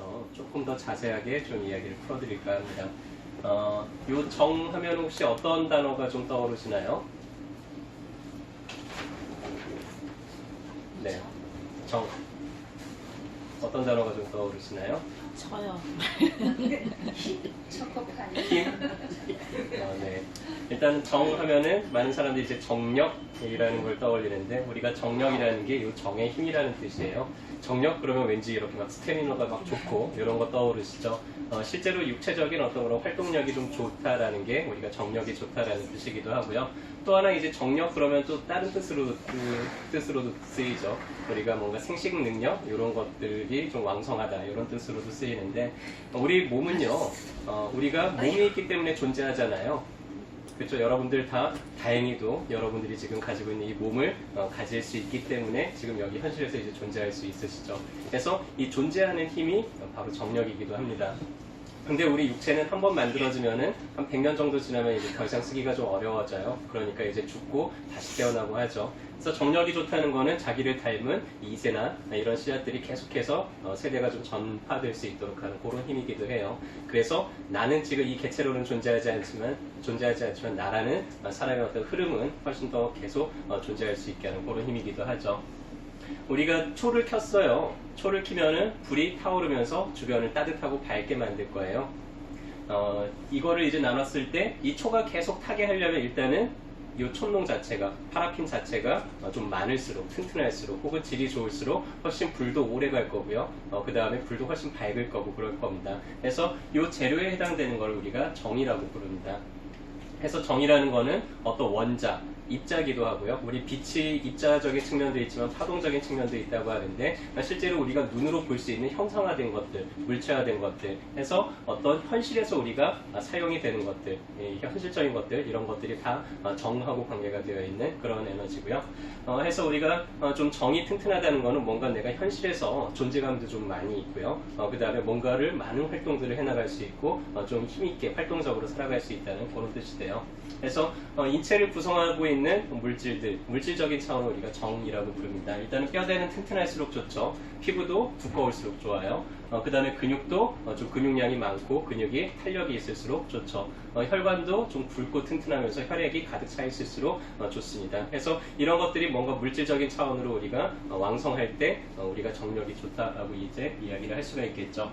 대해서 조금 더 자세하게 좀 이야기를 풀어드릴까 합니다. 요 정 하면 혹시 어떤 단어가 좀 떠오르시나요? 네, 정. 어떤 단어가 좀 떠오르시나요? 저요. 힘? 네. 일단 정 하면은 많은 사람들이 이제 정력이라는 걸 떠올리는데, 우리가 정력이라는 게 이 정의 힘이라는 뜻이에요. 정력 그러면 왠지 이렇게 막 스태미너가 막 좋고 이런 거 떠오르시죠? 실제로 육체적인 어떤 그런 활동력이 좀 좋다라는 게 우리가 정력이 좋다라는 뜻이기도 하고요. 또 하나 이제 정력 그러면 또 다른 뜻으로도 쓰이죠. 우리가 뭔가 생식 능력 이런 것들이 좀 왕성하다 이런 뜻으로도 쓰이는데, 우리 몸은요, 우리가 몸이 있기 때문에 존재하잖아요. 그렇죠. 여러분들 다 다행히도 여러분들이 지금 가지고 있는 이 몸을 가질 수 있기 때문에 지금 여기 현실에서 이제 존재할 수 있으시죠. 그래서 이 존재하는 힘이 바로 정력이기도 합니다. 근데 우리 육체는 한번 만들어지면은 한 100년 정도 지나면 이제 더 이상 쓰기가 좀 어려워져요. 그러니까 이제 죽고 다시 태어나고 하죠. 그래서 정력이 좋다는 거는 자기를 닮은 이세나 이런 씨앗들이 계속해서 세대가 좀 전파될 수 있도록 하는 그런 힘이기도 해요. 그래서 나는 지금 이 개체로는 존재하지 않지만 나라는 사람의 어떤 흐름은 훨씬 더 계속 존재할 수 있게 하는 그런 힘이기도 하죠. 우리가 초를 켰어요. 초를 켜면은 불이 타오르면서 주변을 따뜻하고 밝게 만들 거예요. 이거를 이제 나눴을 때 이 초가 계속 타게 하려면 일단은 이 촛농 자체가, 파라핀 자체가 좀 많을수록, 튼튼할수록, 혹은 질이 좋을수록 훨씬 불도 오래 갈 거고요. 그 다음에 불도 훨씬 밝을 거고 그럴 겁니다. 그래서 이 재료에 해당되는 걸 우리가 정이라고 부릅니다. 그래서 정이라는 거는 어떤 원자, 입자기도 하고요. 우리 빛이 입자적인 측면도 있지만 파동적인 측면도 있다고 하는데, 실제로 우리가 눈으로 볼 수 있는 형상화된 것들, 물체화된 것들, 해서 어떤 현실에서 우리가 사용이 되는 것들, 현실적인 것들, 이런 것들이 다 정하고 관계가 되어 있는 그런 에너지고요. 해서 우리가 좀 정이 튼튼하다는 거는 뭔가 내가 현실에서 존재감도 좀 많이 있고요. 그 다음에 뭔가를 많은 활동들을 해나갈 수 있고 좀 힘있게 활동적으로 살아갈 수 있다는 그런 뜻이 돼요. 그래서 인체를 구성하고 있는 물질들, 물질적인 차원으로 우리가 정이라고 부릅니다. 일단은 뼈대는 튼튼할수록 좋죠. 피부도 두꺼울수록 좋아요. 그 다음에 근육도 좀 근육량이 많고 근육이 탄력이 있을수록 좋죠. 혈관도 좀 굵고 튼튼하면서 혈액이 가득 차 있을수록 좋습니다. 그래서 이런 것들이 뭔가 물질적인 차원으로 우리가 왕성할 때 우리가 정력이 좋다라고 이제 이야기를 할 수가 있겠죠.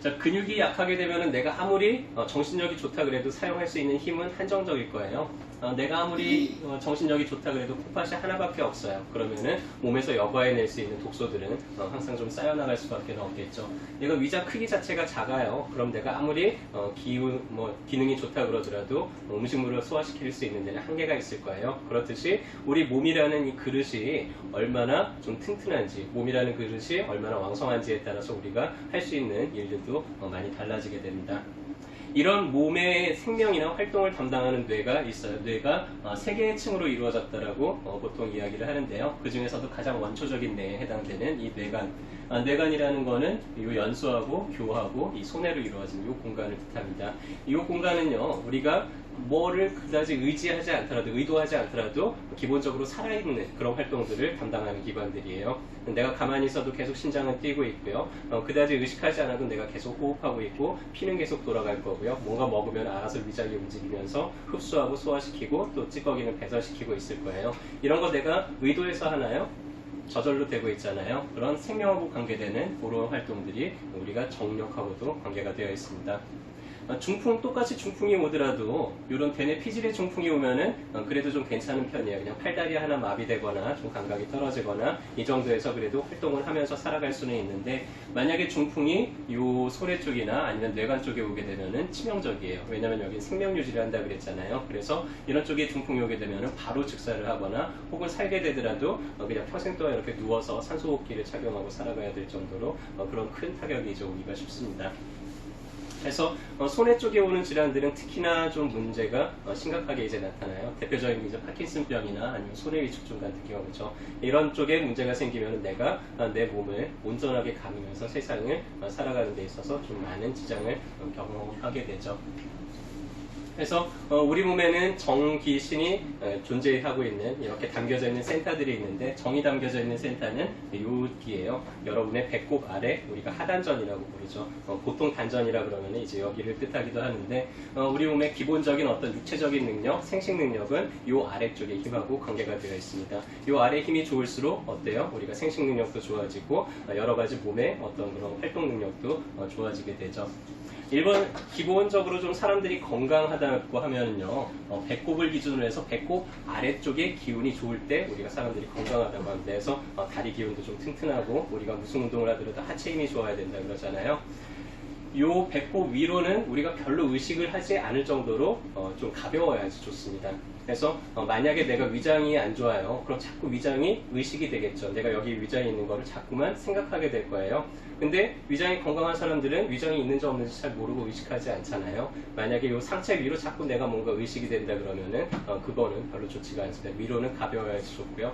자, 근육이 약하게 되면은 내가 아무리 정신력이 좋다 그래도 사용할 수 있는 힘은 한정적일 거예요. 내가 아무리 정신력이 좋다 그래도 콩팥이 하나밖에 없어요. 그러면은 몸에서 여과해낼 수 있는 독소들은 항상 좀 쌓여나갈 수밖에 없겠죠. 내가 위장 크기 자체가 작아요. 그럼 내가 아무리 기능이 좋다 그러더라도 음식물을 소화시킬 수 있는 데는 한계가 있을 거예요. 그렇듯이 우리 몸이라는 이 그릇이 얼마나 좀 튼튼한지, 몸이라는 그릇이 얼마나 왕성한지에 따라서 우리가 할 수 있는 일들도 많이 달라지게 됩니다. 이런 몸의 생명이나 활동을 담당하는 뇌가 있어요. 뇌가 3개의 층으로 이루어졌다라고 보통 이야기를 하는데요. 그 중에서도 가장 원초적인 뇌에 해당되는 이 뇌관. 뇌관이라는 거는 이 연수하고 교하고 이 소뇌로 이루어진 이 공간을 뜻합니다. 이 공간은요, 우리가 뭐를 그다지 의도하지 않더라도 기본적으로 살아있는 그런 활동들을 담당하는 기관들이에요. 내가 가만히 있어도 계속 심장은 뛰고 있고요. 그다지 의식하지 않아도 내가 계속 호흡하고 있고 피는 계속 돌아갈 거고요. 뭔가 먹으면 알아서 위장이 움직이면서 흡수하고 소화시키고 또 찌꺼기는 배설시키고 있을 거예요. 이런 거 내가 의도해서 하나요? 저절로 되고 있잖아요. 그런 생명하고 관계되는 그런 활동들이 우리가 정력하고도 관계가 되어 있습니다. 똑같이 중풍이 오더라도 이런 대뇌 피질의 중풍이 오면은 그래도 좀 괜찮은 편이에요. 그냥 팔다리 하나 마비되거나 좀 감각이 떨어지거나 이 정도에서 그래도 활동을 하면서 살아갈 수는 있는데, 만약에 중풍이 요 소뇌 쪽이나 아니면 뇌관 쪽에 오게 되면은 치명적이에요. 왜냐면 여기 생명 유지를 한다 그랬잖아요. 그래서 이런 쪽에 중풍이 오게 되면은 바로 즉사를 하거나 혹은 살게 되더라도 그냥 평생 동안 이렇게 누워서 산소호흡기를 착용하고 살아가야 될 정도로 그런 큰 타격이 이제 오기가 쉽습니다. 그래서 소뇌 쪽에 오는 질환들은 특히나 좀 문제가 심각하게 이제 나타나요. 대표적인 이제 파킨슨병이나 아니면 소뇌 위축증 같은 경우죠. 이런 쪽에 문제가 생기면 내가 내 몸을 온전하게 감으면서 세상을 살아가는 데 있어서 좀 많은 지장을 경험하게 되죠. 그래서 우리 몸에는 정기신이 존재하고 있는 이렇게 담겨져 있는 센터들이 있는데 정이 담겨져 있는 센터는 여기예요. 여러분의 배꼽 아래 우리가 하단전이라고 부르죠. 보통 단전이라 그러면 이제 여기를 뜻하기도 하는데 우리 몸의 기본적인 어떤 육체적인 능력, 생식 능력은 요 아래쪽에 힘하고 관계가 되어 있습니다. 요 아래 힘이 좋을수록 어때요? 우리가 생식 능력도 좋아지고 여러 가지 몸의 어떤 그런 활동 능력도 좋아지게 되죠. 기본적으로 좀 사람들이 건강하다고 하면요, 배꼽을 기준으로 해서 배꼽 아래쪽에 기운이 좋을 때 우리가 사람들이 건강하다고 합니다. 그래서 다리 기운도 좀 튼튼하고 우리가 무슨 운동을 하더라도 하체 힘이 좋아야 된다 그러잖아요. 요 배꼽 위로는 우리가 별로 의식을 하지 않을 정도로 좀 가벼워야지 좋습니다. 그래서 만약에 내가 위장이 안 좋아요. 그럼 자꾸 위장이 의식이 되겠죠. 내가 여기 위장이 있는 거를 자꾸만 생각하게 될 거예요. 근데 위장이 건강한 사람들은 위장이 있는지 없는지 잘 모르고 의식하지 않잖아요. 만약에 이 상체 위로 자꾸 내가 뭔가 의식이 된다 그러면은 그거는 별로 좋지가 않습니다. 위로는 가벼워야지 좋고요.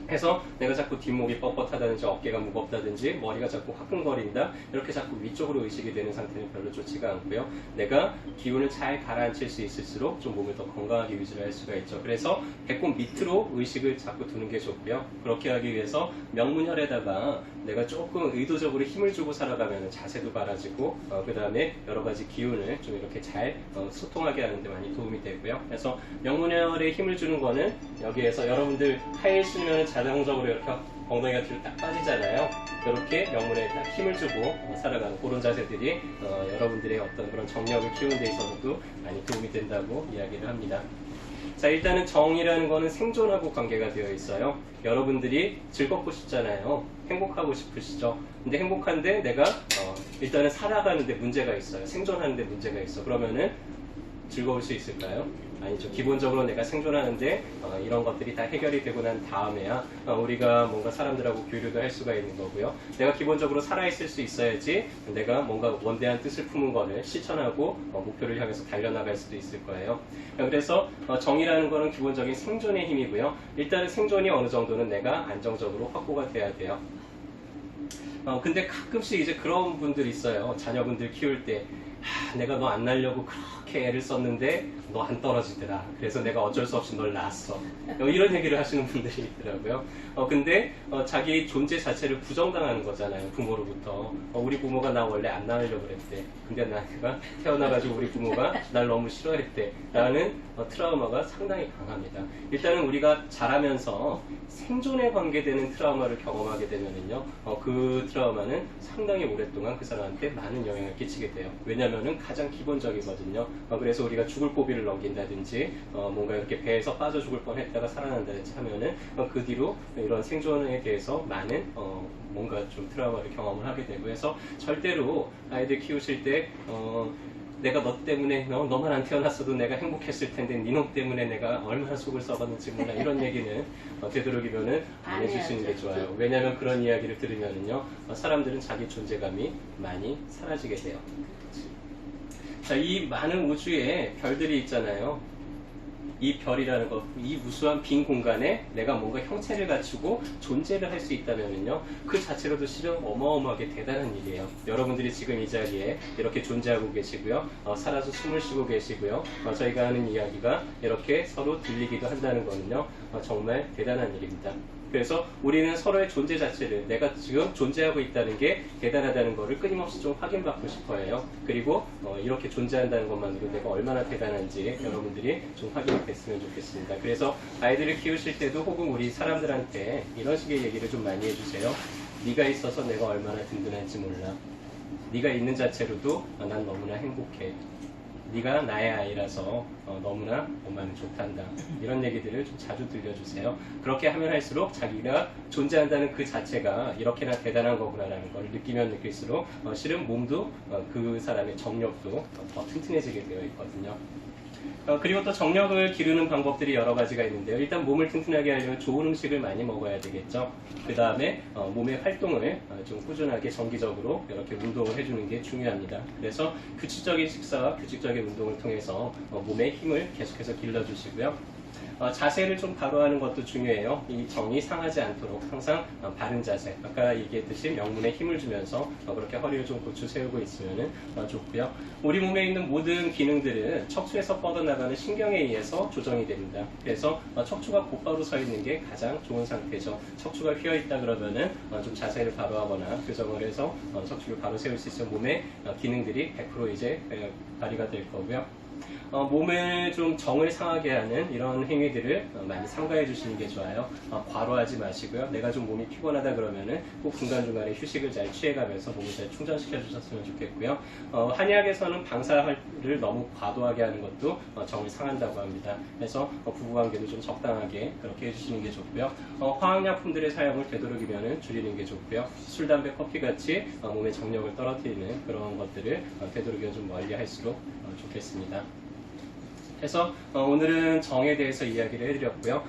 해서 내가 자꾸 뒷목이 뻣뻣하다든지 어깨가 무겁다든지 머리가 자꾸 화끈거린다 이렇게 자꾸 위쪽으로 의식이 되는 상태는 별로 좋지가 않고요. 내가 기운을 잘 가라앉힐 수 있을수록 좀 몸을 더 건강하게 유지할 수가 있죠. 그래서 배꼽 밑으로 의식을 자꾸 두는 게 좋고요. 그렇게 하기 위해서 명문혈에다가 내가 조금 의도적으로 힘을 주고 살아가면 자세도 바라지고 그 다음에 여러 가지 기운을 좀 이렇게 잘 소통하게 하는 데 많이 도움이 되고요. 그래서 명문혈에 힘을 주는 거는 여기에서 여러분들 하일 쓰면 자동적으로 이렇게 엉덩이가 뒤로 딱 빠지잖아요. 이렇게 명문에 딱 힘을 주고 살아가는 그런 자세들이 여러분들의 어떤 그런 정력을 키우는 데 있어서도 많이 도움이 된다고 이야기를 합니다. 자, 일단은 정이라는 거는 생존하고 관계가 되어 있어요. 여러분들이 즐겁고 싶잖아요. 행복하고 싶으시죠. 근데 행복한데 내가 일단은 살아가는데 문제가 있어요. 생존하는데 문제가 있어. 그러면은 즐거울 수 있을까요? 아니죠. 기본적으로 내가 생존하는데 이런 것들이 다 해결이 되고 난 다음에야 우리가 뭔가 사람들하고 교류도 할 수가 있는 거고요. 내가 기본적으로 살아있을 수 있어야지 내가 뭔가 원대한 뜻을 품은 거를 실천하고 목표를 향해서 달려나갈 수도 있을 거예요. 그래서 정이라는 거는 기본적인 생존의 힘이고요. 일단은 생존이 어느 정도는 내가 안정적으로 확보가 돼야 돼요. 근데 가끔씩 이제 그런 분들 있어요. 자녀분들 키울 때 내가 너 안 낳으려고 그렇게 애를 썼는데 너 안 떨어지더라. 그래서 내가 어쩔 수 없이 널 낳았어. 이런 얘기를 하시는 분들이 있더라고요. 근데 자기 존재 자체를 부정당하는 거잖아요. 부모로부터. 우리 부모가 나 원래 안 낳으려고 그랬대. 근데 내가 태어나가지고 우리 부모가 날 너무 싫어했대. 라는 트라우마가 상당히 강합니다. 일단은 우리가 자라면서 생존에 관계되는 트라우마를 경험하게 되면은요, 그 트라우마는 상당히 오랫동안 그 사람한테 많은 영향을 끼치게 돼요. 왜냐면은 가장 기본적이거든요. 그래서 우리가 죽을 고비를 넘긴다든지, 뭔가 이렇게 배에서 빠져 죽을 뻔 했다가 살아난다든지 하면은, 그 뒤로 이런 생존에 대해서 많은, 뭔가 좀 트라우마를 경험을 하게 되고 해서 절대로 아이들 키우실 때, 내가 너 때문에 너만 안 태어났어도 내가 행복했을 텐데 네 놈 때문에 내가 얼마나 속을 썩었는지 몰라 이런 얘기는 되도록이면은 안 해주시는 게 좋아요. 왜냐하면 그런 이야기를 들으면은요 사람들은 자기 존재감이 많이 사라지게 돼요. 자, 이 많은 우주에 별들이 있잖아요. 이 별이라는 것, 이 무수한 빈 공간에 내가 뭔가 형체를 갖추고 존재를 할 수 있다면요, 그 자체로도 실은 어마어마하게 대단한 일이에요. 여러분들이 지금 이 자리에 이렇게 존재하고 계시고요, 살아서 숨을 쉬고 계시고요, 저희가 하는 이야기가 이렇게 서로 들리기도 한다는 거는요, 정말 대단한 일입니다. 그래서 우리는 서로의 존재 자체를 내가 지금 존재하고 있다는 게 대단하다는 것을 끊임없이 좀 확인받고 싶어 해요. 그리고 이렇게 존재한다는 것만으로 내가 얼마나 대단한지 여러분들이 좀 확인이 됐으면 좋겠습니다. 그래서 아이들을 키우실 때도 혹은 우리 사람들한테 이런 식의 얘기를 좀 많이 해주세요. 네가 있어서 내가 얼마나 든든한지 몰라. 네가 있는 자체로도 난 너무나 행복해. 네가 나의 아이라서 너무나 엄마는 좋단다. 이런 얘기들을 좀 자주 들려주세요. 그렇게 하면 할수록 자기가 존재한다는 그 자체가 이렇게나 대단한 거구나라는 걸 느끼면 느낄수록 실은 몸도 그 사람의 정력도 더 튼튼해지게 되어 있거든요. 그리고 또 정력을 기르는 방법들이 여러 가지가 있는데요. 일단 몸을 튼튼하게 하려면 좋은 음식을 많이 먹어야 되겠죠. 그 다음에 몸의 활동을 좀 꾸준하게 정기적으로 이렇게 운동을 해주는 게 중요합니다. 그래서 규칙적인 식사와 규칙적인 운동을 통해서 몸의 힘을 계속해서 길러주시고요. 자세를 좀 바로하는 것도 중요해요. 이 정이 상하지 않도록 항상 바른 자세. 아까 얘기했듯이 명문에 힘을 주면서 그렇게 허리를 좀 고추 세우고 있으면 좋고요. 우리 몸에 있는 모든 기능들은 척추에서 뻗어나가는 신경에 의해서 조정이 됩니다. 그래서 척추가 곧바로 서 있는 게 가장 좋은 상태죠. 척추가 휘어 있다 그러면은 좀 자세를 바로하거나 교정을 해서 척추를 바로 세울 수 있으면 몸의 기능들이 100% 이제 발휘가 될 거고요. 몸을 좀 정을 상하게 하는 이런 행위들을 많이 삼가해 주시는 게 좋아요. 과로하지 마시고요. 내가 좀 몸이 피곤하다 그러면은 꼭 중간중간에 휴식을 잘 취해가면서 몸을 잘 충전시켜 주셨으면 좋겠고요. 한의학에서는 방사를 너무 과도하게 하는 것도 정을 상한다고 합니다. 그래서 부부관계도 좀 적당하게 그렇게 해주시는 게 좋고요. 화학약품들의 사용을 되도록이면 줄이는 게 좋고요. 술, 담배, 커피 같이 몸의 정력을 떨어뜨리는 그런 것들을 되도록이면 좀 멀리 할수록 좋겠습니다. 그래서 오늘은 정에 대해서 이야기를 해드렸고요.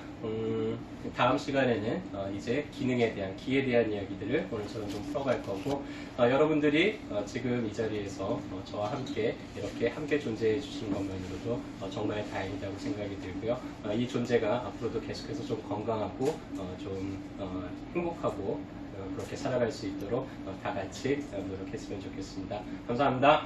다음 시간에는 이제 기능에 대한, 기에 대한 이야기들을 오늘처럼 좀 풀어갈 거고, 여러분들이 지금 이 자리에서 저와 함께 이렇게 함께 존재해 주신 것만으로도 정말 다행이라고 생각이 들고요. 이 존재가 앞으로도 계속해서 좀 건강하고 좀 행복하고 그렇게 살아갈 수 있도록 다 같이 노력했으면 좋겠습니다. 감사합니다.